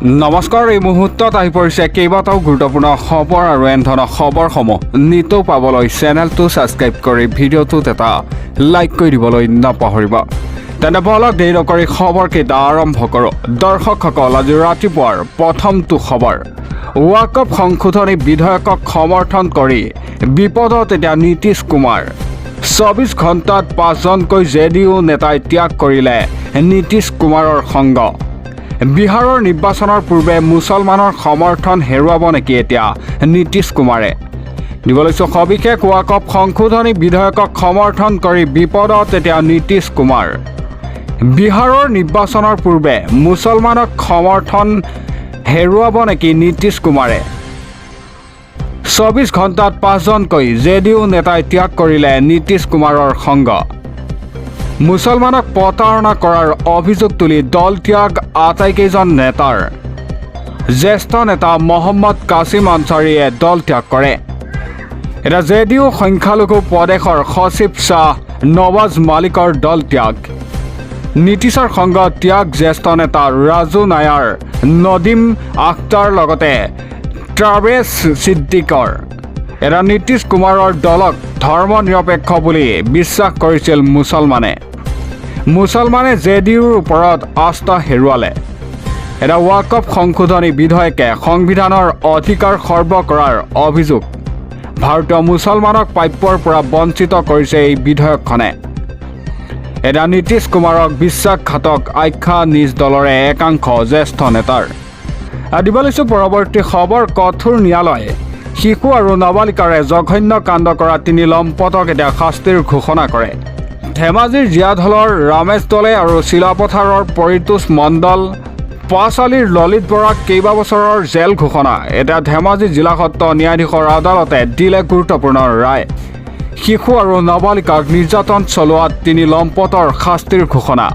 নমস্কাৰ এই মুহূৰ্তত আহি পৰিছে কেইবাটাও গুৰুত্বপূৰ্ণ খবৰ আৰু এনে ধৰণৰ খবৰসমূহ নিতৌ পাবলৈ চেনেলটো ছাবস্ক্ৰাইব কৰি ভিডিঅ'টোত এটা লাইক কৰি দিবলৈ নাপাহৰিব। তেনে বলক দেৰি নকৰি খবৰকেইটা আৰম্ভ কৰোঁ। দৰ্শকসকল, আজি ৰাতিপুৱাৰ প্ৰথমটো খবৰ, ৱাকফ সংশোধনী বিধেয়কক সমৰ্থন কৰি বিপদত এতিয়া নীতিশ কুমাৰ। 24 ঘণ্টাত 5জনকৈ জেডিইউ নেতাই ত্যাগ কৰিলে নীতিশ কুমাৰৰ সংগ। বিহাৰৰ নিৰ্বাচনৰ পূৰ্বে মুছলমানৰ সমৰ্থন হেৰুৱাব নেকি এতিয়া নীতিশ কুমাৰে? দিবলৈ সবিশেষ, ৱাকফ সংশোধনী বিধেয়কক সমৰ্থন কৰি বিপদত এতিয়া নীতিশ কুমাৰ। বিহাৰৰ নিৰ্বাচনৰ পূৰ্বে মুছলমানক সমৰ্থন হেৰুৱাব নেকি নীতিশ কুমাৰে? 24 ঘণ্টাত 5জনকৈ জেডিইউ নেতাই ত্যাগ কৰিলে নীতিশ কুমাৰৰ সংগ। মুছলমানক প্ৰতাৰণা কৰাৰ অভিযোগ তুলি দল ত্যাগ আটাইকেইজন নেতাৰ। জ্যেষ্ঠ নেতা মহম্মদ কাছিম আনচাৰীয়ে দল ত্যাগ কৰে। এতিয়া জেডিইউ সংখ্যালঘু প্ৰদেশৰ সচিব শ্বাহ নৱাজ মালিকৰ দল ত্যাগ। নীতিশৰ সংগ ত্যাগ জ্যেষ্ঠ নেতা ৰাজু নায়াৰ, নদীম আখতাৰ লগতে ট্ৰাভেছ ছিদ্দিকৰ। এতিয়া নীতিশ কুমাৰৰ দলক ধৰ্ম নিৰপেক্ষ বুলি বিশ্বাস কৰিছিল মুছলমানে জেডিইউৰ ওপৰত আস্থা হেৰুৱালে। এতিয়া ৱাকফ সংশোধনী বিধেয়কে সংবিধানৰ অধিকাৰ খৰ্ব কৰাৰ অভিযোগ। ভাৰতীয় মুছলমানক প্ৰাপ্যৰ পৰা বঞ্চিত কৰিছে এই বিধেয়কখনে। এতিয়া নীতিশ কুমাৰক বিশ্বাসঘাতক আখ্যা নিজ দলৰে একাংশ জ্যেষ্ঠ নেতাৰ। দিব লৈছোঁ পৰৱৰ্তী খবৰ, কঠোৰ ন্যায়ালয়ে শিশু আৰু নাবালিকাৰে জঘন্য কাণ্ড কৰা 3 লম্পটক এতিয়া শাস্তিৰ ঘোষণা কৰে। ধেমাজিৰ জীয়াঢলৰ ৰামেশ দলে আৰু চিলাপথাৰৰ পৰিতোষ মণ্ডল, পাঁচআলিৰ ললিত বৰাক কেইবাবছৰৰ জেল ঘোষণা। এতিয়া ধেমাজি জিলা সত্ৰ ন্যায়াধীশৰ আদালতে দিলে গুৰুত্বপূৰ্ণ ৰায়। শিশু আৰু নাবালিকাক নিৰ্যাতন চলোৱা 3 লম্পটৰ শাস্তিৰ ঘোষণা।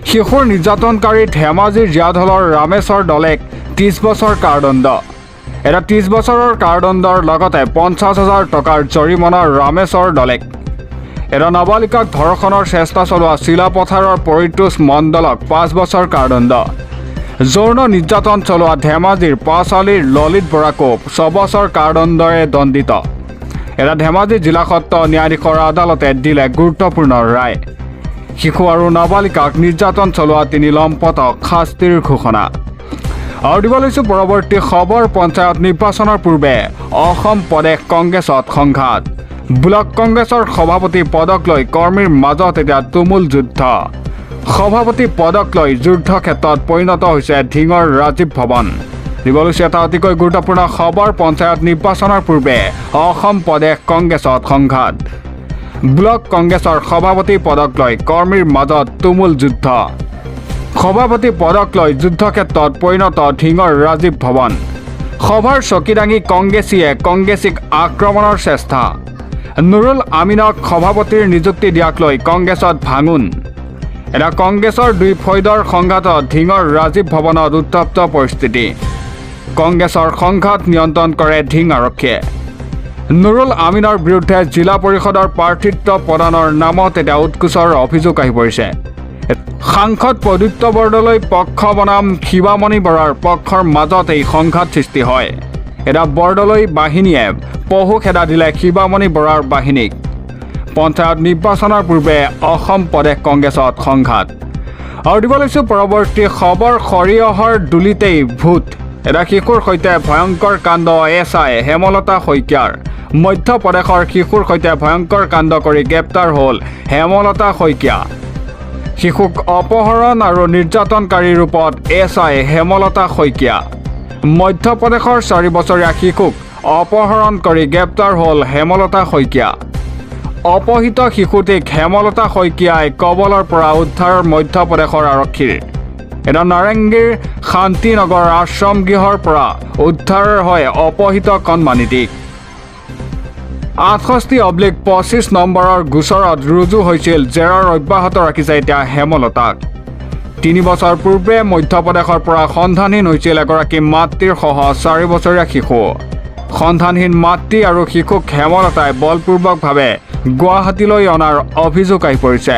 শিশুৰ নিৰ্যাতনকাৰী ধেমাজিৰ জীয়াঢলৰ ৰামেশৰ দলেক 30 বছৰ কাৰাদণ্ড। এটা 30 বছৰৰ কাৰাদণ্ডৰ লগতে 50,000 টকাৰ জৰিমনা ৰামেশৰ দলেক। এটা নাবালিকাক ধৰ্ষণৰ চেষ্টা চলোৱা চিলাপথাৰৰ পৰিতোষ মণ্ডলক 5 বছৰ কাৰাদণ্ড। যৌন নিৰ্যাতন চলোৱা ধেমাজিৰ পাঁচআলিৰ ললিত বৰাকো 6 বছৰ কাৰাদণ্ডৰে দণ্ডিত। এটা ধেমাজি জিলা সত্ৰ ন্যায়াধীশৰ আদালতে দিলে গুৰুত্বপূৰ্ণ ৰায়। শিশু আৰু নাবালিকাক নিৰ্যাতন চলোৱা 3 লম্পটক শাস্তিৰ ঘোষণা। আৰু দিব লৈছোঁ পৰৱৰ্তী খবৰ, পঞ্চায়ত নিৰ্বাচনৰ পূৰ্বে অসম প্ৰদেশ কংগ্ৰেছত সংঘাত। ব্লক কংগ্ৰেছৰ সভাপতি পদক লৈ কৰ্মীৰ মাজত এতিয়া তুমুল যুদ্ধ। সভাপতি পদক লৈ যুদ্ধক্ষেত্ৰত পৰিণত হৈছে ধিঙৰ ৰাজীৱ ভৱন। দিব লৈছোঁ এটা অতিকৈ গুৰুত্বপূৰ্ণ খবৰ, পঞ্চায়ত নিৰ্বাচনৰ পূৰ্বে অসম প্ৰদেশ কংগ্ৰেছত সংঘাত। ব্লক কংগ্ৰেছৰ সভাপতি পদক লৈ কৰ্মীৰ মাজত তুমুল যুদ্ধ। সভাপতি পদক লৈ যুদ্ধক্ষেত্ৰত পৰিণত ধিঙৰ ৰাজীৱ ভৱন। সভাৰ চকী দাঙি কংগ্ৰেছীক আক্ৰমণৰ চেষ্টা। নুৰুল আমিনক সভাপতিৰ নিযুক্তি দিয়াক লৈ কংগ্ৰেছত ভাঙোন। এটা কংগ্ৰেছৰ 2 ফৈদৰ সংঘাতত ধিঙৰ ৰাজীৱ ভৱনত উত্তপ্ত পৰিস্থিতি। কংগ্ৰেছৰ সংঘাত নিয়ন্ত্ৰণ কৰে ধিং আৰক্ষীয়ে। নুৰুল আমিনৰ বিৰুদ্ধে জিলা পৰিষদৰ প্ৰাৰ্থিত্ব প্ৰদানৰ নামত এতিয়া উৎকোচৰ অভিযোগ আহি পৰিছে। সাংসদ প্ৰদ্যুৎ বৰদলৈ পক্ষ বনাম শিৱামণি বৰাৰ পক্ষৰ মাজত এই সংঘাত সৃষ্টি হয়। এতিয়া বৰদলৈ বাহিনীয়ে পহু খেদা দিলে শিৱামণি বৰাৰ বাহিনীক। পঞ্চায়ত নিৰ্বাচনৰ পূৰ্বে অসম প্ৰদেশ কংগ্ৰেছত সংঘাত। আৰু দিব লৈছোঁ পৰৱৰ্তী খবৰ, সৰিয়হৰ দুলিতেই ভূত। এটা শিশুৰ সৈতে ভয়ংকৰ কাণ্ড এছআই হেমলতা শইকীয়াৰ। মধ্যপ্ৰদেশৰ শিশুৰ সৈতে ভয়ংকৰ কাণ্ড কৰি গ্ৰেপ্তাৰ হ'ল হেমলতা শইকীয়া। শিশুক অপহৰণ আৰু নিৰ্যাতনকাৰীৰ ৰূপত এছআই হেমলতা শইকীয়া। মধ্যপ্ৰদেশৰ 4 বছৰীয়া শিশুক অপহৰণ কৰি গ্ৰেপ্তাৰ হ'ল হেমলতা শইকীয়া। অপহৃত শিশুটিক হেমলতা শইকীয়াই কবলৰ পৰা উদ্ধাৰ মধ্যপ্ৰদেশৰ আৰক্ষীৰ। এটা নাৰেংগীৰ শান্তিনগৰ আশ্ৰম গৃহৰ পৰা উদ্ধাৰ হয় অপহৃত কণমানিটিক। 68/25 নম্বৰৰ গোচৰত ৰুজু হৈছিল জেৰাৰ অব্যাহত ৰাখিছে এতিয়া হেমলতাক। 3 বছৰ পূৰ্বে মধ্যপ্ৰদেশৰ পৰা সন্ধানহীন হৈছিল এগৰাকী মাতৃৰ সহ 4 বছৰীয়া শিশু। সন্ধানহীন মাতৃ আৰু শিশুক হেমলতাই বলপূৰ্বকভাৱে গুৱাহাটীলৈ অনাৰ অভিযোগ আহি পৰিছে।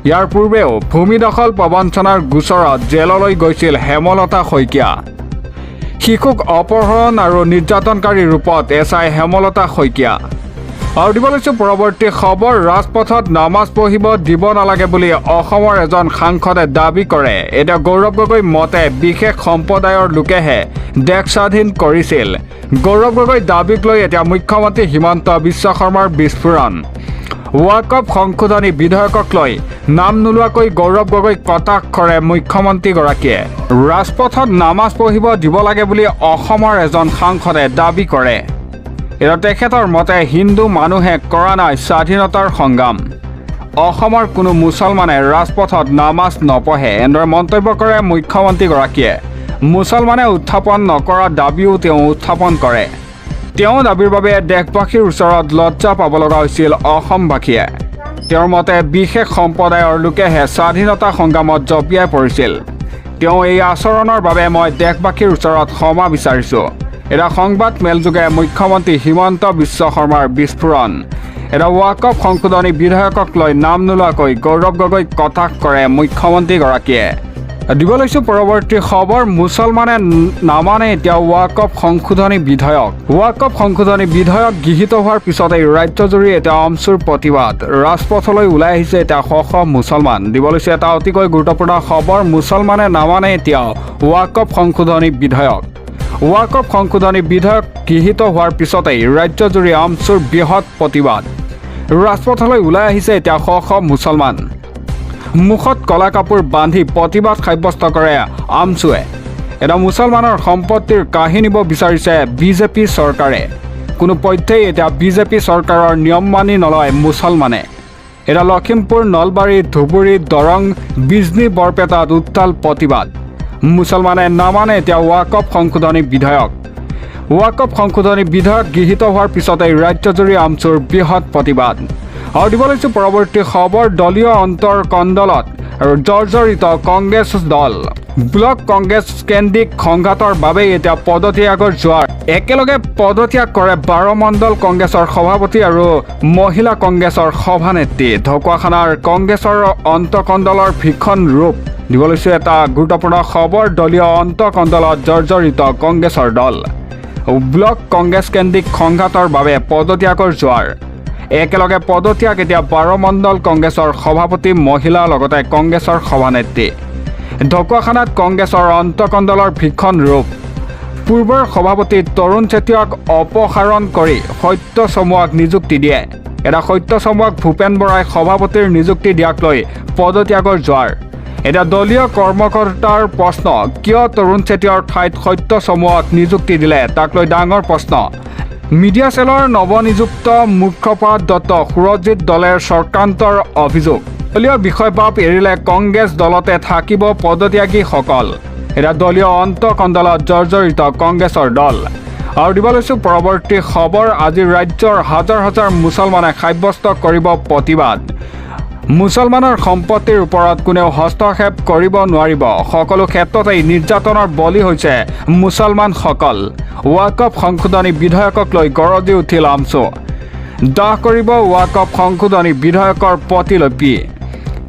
ইয়াৰ পূৰ্বেও ভূমি দখল প্ৰবঞ্চনাৰ গোচৰত জেললৈ গৈছিল হেমলতা শইকীয়া। শিশুক অপহৰণ আৰু নিৰ্যাতনকাৰী ৰূপত এছআই হেমলতা শইকীয়া। আৰু দিব লৈছোঁ পৰৱৰ্তী খবৰ। ৰাজপথত নামাজ পঢ়িব দিব নালাগে বুলি অসমৰ এজন সাংসদে দাবী কৰে। এতিয়া গৌৰৱ গগৈ মতে বিশেষ সম্প্ৰদায়ৰ লোকেহে দেশ স্বাধীন কৰিছিল। গৌৰৱ গগৈ দাবীক লৈ এতিয়া মুখ্যমন্ত্ৰী হিমন্ত বিশ্ব শৰ্মাৰ বিস্ফোৰণ। ৱাকফ সংশোধনী বিধেয়কক লৈ নাম নোলোৱাকৈ গৌৰৱ গগৈক কটাক্ষ কৰে মুখ্যমন্ত্ৰীগৰাকীয়ে। ৰাজপথত নামাজ পঢ়িব দিব লাগে বুলি অসমৰ এজন সাংসদে দাবী কৰে। এতিয়া তেখেতৰ মতে হিন্দু মানুহে কৰা নাই স্বাধীনতাৰ সংগ্ৰাম। অসমৰ কোনো মুছলমানে ৰাজপথত নামাজ নপঢ়ে, এনেদৰে মন্তব্য কৰে মুখ্যমন্ত্ৰীগৰাকীয়ে। মুছলমানে উত্থাপন নকৰা দাবীও তেওঁ উত্থাপন কৰে। তেওঁ দাবীৰ বাবে দেশবাসীৰ ওচৰত লজ্জা পাব লগা হৈছিল অসমবাসীয়ে। তেওঁৰ মতে বিশেষ সম্প্ৰদায়ৰ লোকেহে স্বাধীনতা সংগ্ৰামত জঁপিয়াই পৰিছিল। তেওঁ এই আচৰণৰ বাবে মই দেশবাসীৰ ওচৰত ক্ষমা বিচাৰিছোঁ। এটা সংবাদ মেলযোগে মুখ্যমন্ত্ৰী হিমন্ত বিশ্ব শৰ্মাৰ বিস্ফোৰণ। এটা ৱাকফ সংশোধনী বিধেয়কক লৈ নাম নোলোৱাকৈ গৌৰৱ গগৈক কটাক্ষ কৰে মুখ্যমন্ত্ৰীগৰাকীয়ে। দিব লৈছোঁ পৰৱৰ্তী খবৰ। মুছলমানে নামানে এতিয়া ৱাকফ সংশোধনী বিধেয়ক। ৱাকফ সংশোধনী বিধেয়ক গৃহীত হোৱাৰ পিছতেই ৰাজ্যজুৰি এতিয়া আমচুৰ প্ৰতিবাদ। ৰাজপথলৈ ওলাই আহিছে এতিয়া শ শ মুছলমান। দিব লৈছোঁ এটা অতিকৈ গুৰুত্বপূৰ্ণ খবৰ। মুছলমানে নামানে এতিয়া ৱাকফ সংশোধনী বিধেয়ক। ৱাকফ সংশোধনী বিধেয়ক গৃহীত হোৱাৰ পিছতেই ৰাজ্যজুৰি আমচুৰ বৃহৎ প্ৰতিবাদ। ৰাজপথলৈ ওলাই আহিছে এতিয়া শ শ মুছলমান। মুখত কলা কাপোৰ বান্ধি প্ৰতিবাদ সাব্যস্ত কৰে আমচুৱে। এটা মুছলমানৰ সম্পত্তিৰ কাঢ়ি নিব বিচাৰিছে বিজেপি চৰকাৰে। কোনো পধ্যেই এতিয়া বিজেপি চৰকাৰৰ নিয়ম মানি নলয় মুছলমানে। এতিয়া লখিমপুৰ, নলবাৰী, ধুবুৰী, দৰং, বিজনী, বৰপেটাত উত্তাল প্ৰতিবাদ। মুছলমানে নামানে এতিয়া ৱাকফ সংশোধনী বিধেয়ক। ৱাকফ সংশোধনী বিধেয়ক গৃহীত হোৱাৰ পিছতেই ৰাজ্যজুৰি আমচুৰ বৃহৎ প্ৰতিবাদ। আৰু দিব লৈছোঁ পৰৱৰ্তী খবৰ। দলীয় অন্তৰ কণ্ডলত আৰু জৰ্জৰিত কংগ্ৰেছ দল। ব্লক কংগ্ৰেছ কেন্দ্ৰিক সংঘাতৰ বাবেই এতিয়া পদত্যাগৰ জোৱাৰ। একেলগে পদত্যাগ কৰে 12 মণ্ডল কংগ্ৰেছৰ সভাপতি আৰু মহিলা কংগ্ৰেছৰ সভানেত্ৰী। ঢকুৱাখানাৰ কংগ্ৰেছৰ অন্তকণ্ডলৰ ভীষণ ৰূপ। দিব লৈছোঁ এটা গুৰুত্বপূৰ্ণ খবৰ। দলীয় অন্তকণ্ডলত জৰ্জৰিত কংগ্ৰেছৰ দল। ব্লক কংগ্ৰেছ কেন্দ্ৰিক সংঘাতৰ বাবে পদত্যাগৰ জোৱাৰ। একেলগে পদত্যাগ এতিয়া 12 মণ্ডল কংগ্ৰেছৰ সভাপতি, মহিলা লগতে কংগ্ৰেছৰ সভানেত্ৰী। ঢকুৱাখানাত কংগ্ৰেছৰ অন্তকণ্ডলৰ ভীষণ ৰূপ। পূৰ্বৰ সভাপতি তৰুণ চেতিয়াক অপসাৰণ কৰি সত্য চমুৱাক নিযুক্তি দিয়ে। এটা সত্য চমুৱাক ভূপেন বৰাই সভাপতিৰ নিযুক্তি দিয়াক লৈ পদত্যাগৰ জোৱাৰ। এতিয়া দলীয় কৰ্মকৰ্তাৰ প্ৰশ্ন, কিয় তৰুণ চেতিয়াৰ ঠাইত সত্য চমুৱাক নিযুক্তি দিলে, তাক লৈ ডাঙৰ প্ৰশ্ন। মিডিয়া চেলৰ নৱনিযুক্ত মুখপাত্ৰ সুৰজিৎ দলেৰ চক্ৰান্তৰ অভিযোগ। দলীয় বিষয়বাব এৰিলে কংগ্ৰেছ দলতে থাকিব পদত্যাগীসকল। এতিয়া দলীয় অন্তকণ্ডলত জৰ্জৰিত কংগ্ৰেছৰ দল। আৰু দিব লৈছোঁ পৰৱৰ্তী খবৰ। আজি ৰাজ্যৰ হাজাৰ হাজাৰ মুছলমানে সাব্যস্ত কৰিব প্ৰতিবাদ। মুছলমানৰ সম্পত্তিৰ ওপৰত কোনেও হস্তক্ষেপ কৰিব নোৱাৰিব। সকলো ক্ষেত্ৰতেই নিৰ্যাতনৰ বলি হৈছে মুছলমানসকল। ৱাকফ সংশোধনী বিধেয়কক লৈ গৰজি উঠিল আমচু। দাহ কৰিব ৱাকফ সংশোধনী বিধেয়কৰ প্ৰতিলিপি।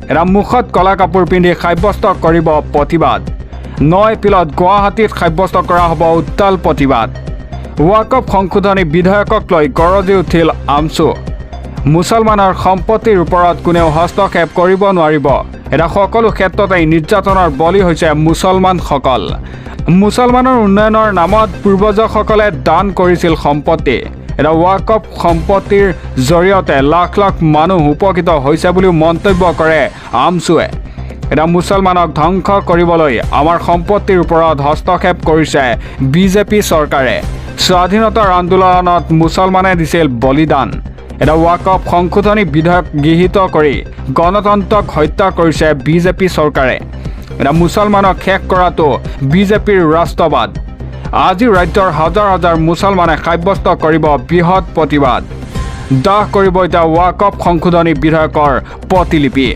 এটা মুখত কলা কাপোৰ পিন্ধি সাব্যস্ত কৰিব প্ৰতিবাদ। 9 এপ্ৰিলত গুৱাহাটীত সাব্যস্ত কৰা হ'ব উত্তাল প্ৰতিবাদ। ৱাকফ সংশোধনী বিধেয়কক লৈ গৰজি উঠিল আমচু। মুছলমানৰ সম্পত্তিৰ ওপৰত কোনেও হস্তক্ষেপ কৰিব নোৱাৰিব। এটা সকলো ক্ষেত্ৰতেই নিৰ্যাতনৰ বলি হৈছে মুছলমানসকল। মুছলমানৰ উন্নয়নৰ নামত পূৰ্বজসকলে দান কৰিছিল সম্পত্তি। এটা ৱাকফ সম্পত্তিৰ জৰিয়তে লাখ লাখ মানুহ উপকৃত হৈছে বুলিও মন্তব্য কৰে আমচুৱে। এটা মুছলমানক ধ্বংস কৰিবলৈ আমাৰ সম্পত্তিৰ ওপৰত হস্তক্ষেপ কৰিছে বিজেপি চৰকাৰে। স্বাধীনতাৰ আন্দোলনত মুছলমানে দিছিল বলিদান। এটা ৱাকফ সংশোধনী বিধেয়ক গৃহীত কৰি গণতন্ত্ৰক হত্যা কৰিছে বিজেপি চৰকাৰে। এটা মুছলমানক শেষ কৰাটো বিজেপিৰ ৰাষ্ট্ৰবাদ। আজি ৰাজ্যৰ হাজাৰ হাজাৰ মুছলমানে সাব্যস্ত কৰিব বৃহৎ প্ৰতিবাদ। দাহ কৰিব এতিয়া ৱাকফ সংশোধনী বিধেয়কৰ প্ৰতিলিপি।